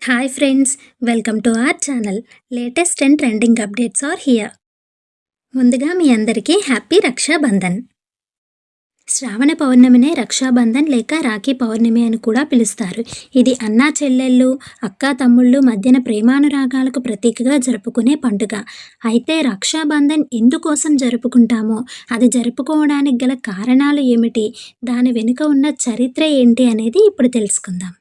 Hi friends, welcome to our channel. Latest and trending updates are here. ముందుగా మీ అందరికీ happy Rakshabandhan. శ్రావణ పౌర్ణమినే రక్షాబంధన్ లేక రాఖీ పౌర్ణమి అని కూడా పిలుస్తారు. ఇది అన్నా చెల్లెళ్ళు, అక్కా తమ్ముళ్ళు మధ్యన ప్రేమానురాగాలకు ప్రతీకగా జరుపుకునే పండుగ. అయితే రక్షాబంధన్ ఎందుకోసం జరుపుకుంటామో, అది జరుపుకోవడానికి గల కారణాలు ఏమిటి, దాని వెనుక ఉన్న చరిత్ర ఏంటి అనేది ఇప్పుడు తెలుసుకుందాం.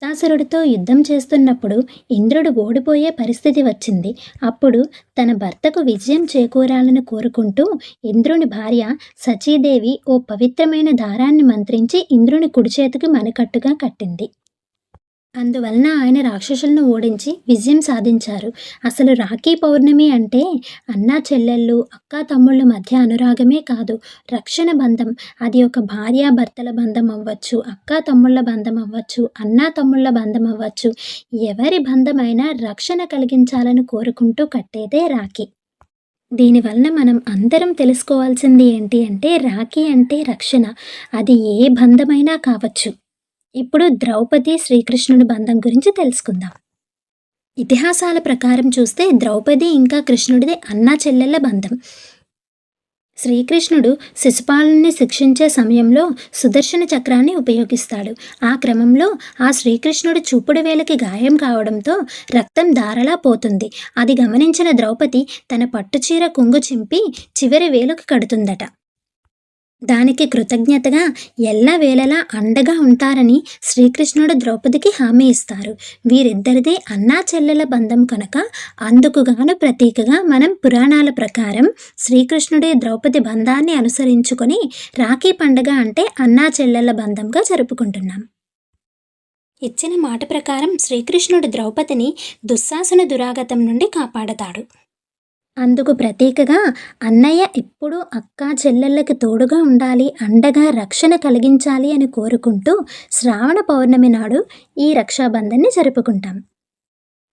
వృత్తాసురుడితో యుద్ధం చేస్తున్నప్పుడు ఇంద్రుడు ఓడిపోయే పరిస్థితి వచ్చింది. అప్పుడు తన భర్తకు విజయం చేకూరాలని కోరుకుంటూ ఇంద్రుని భార్య సచీదేవి ఓ పవిత్రమైన దారాన్ని మంత్రించి ఇంద్రుని కుడి చేతికి మణికట్టుగా కట్టింది. అందువలన ఆయన రాక్షసులను ఓడించి విజయం సాధించారు. అసలు రాఖీ పౌర్ణమి అంటే అన్నా చెల్లెళ్ళు, అక్కా తమ్ముళ్ళ మధ్య అనురాగమే కాదు, రక్షణ బంధం. అది ఒక భార్యాభర్తల బంధం అవ్వచ్చు, అక్కా తమ్ముళ్ళ బంధం అవ్వచ్చు, అన్నా తమ్ముళ్ళ బంధం అవ్వచ్చు. ఎవరి బంధమైనా రక్షణ కలిగించాలని కోరుకుంటూ కట్టేదే రాఖీ. దీనివలన మనం అందరం తెలుసుకోవాల్సింది ఏంటి అంటే రాఖీ అంటే రక్షణ. అది ఏ బంధమైనా కావచ్చు. ఇప్పుడు ద్రౌపది శ్రీకృష్ణుడి బంధం గురించి తెలుసుకుందాం. ఇతిహాసాల ప్రకారం చూస్తే ద్రౌపది ఇంకా కృష్ణుడిది అన్నా చెల్లెళ్ళ బంధం. శ్రీకృష్ణుడు శిశుపాలుని శిక్షించే సమయంలో సుదర్శన చక్రాన్ని ఉపయోగిస్తాడు. ఆ క్రమంలో ఆ శ్రీకృష్ణుడి చూపుడు వేలకి గాయం కావడంతో రక్తం ధారలా పోతుంది. అది గమనించిన ద్రౌపది తన పట్టుచీర కొంగు చింపి చివరి వేలుకు కడుతుందట. దానికి కృతజ్ఞతగా ఎల్లవేళలా అండగా ఉంటారని శ్రీకృష్ణుడు ద్రౌపదికి హామీ ఇస్తారు. వీరిద్దరిది అన్నా చెల్లెల బంధం కనుక అందుకుగాను ప్రతీకగా మనం పురాణాల ప్రకారం శ్రీకృష్ణుడి ద్రౌపది బంధాన్ని అనుసరించుకొని రాఖీ పండుగ అంటే అన్నా చెల్లెల బంధంగా జరుపుకుంటున్నాం. ఇచ్చిన మాట ప్రకారం శ్రీకృష్ణుడు ద్రౌపదిని దుశ్శాసన దురాగతం నుండి కాపాడతాడు. అందుకు ప్రతీకగా అన్నయ్య ఎప్పుడూ అక్కా చెల్లెళ్ళకి తోడుగా ఉండాలి, అండగా రక్షణ కలిగించాలి అని కోరుకుంటూ శ్రావణ పౌర్ణమి నాడు ఈ రక్షాబంధన్ని జరుపుకుంటాం.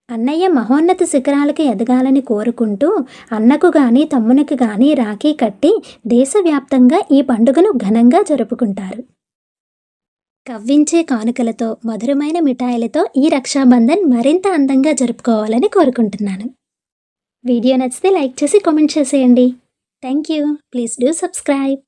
అన్నయ్య మహోన్నత శిఖరాలకి ఎదగాలని కోరుకుంటూ అన్నకు కానీ తమ్మునికి కానీ రాఖీ కట్టి దేశవ్యాప్తంగా ఈ పండుగను ఘనంగా జరుపుకుంటారు. కవ్వించే కానుకలతో, మధురమైన మిఠాయిలతో ఈ రక్షాబంధన్ మరింత అందంగా జరుపుకోవాలని కోరుకుంటున్నాను. వీడియో నచ్చితే లైక్ చేసి కామెంట్ చేసేయండి. Thank you. Please do subscribe.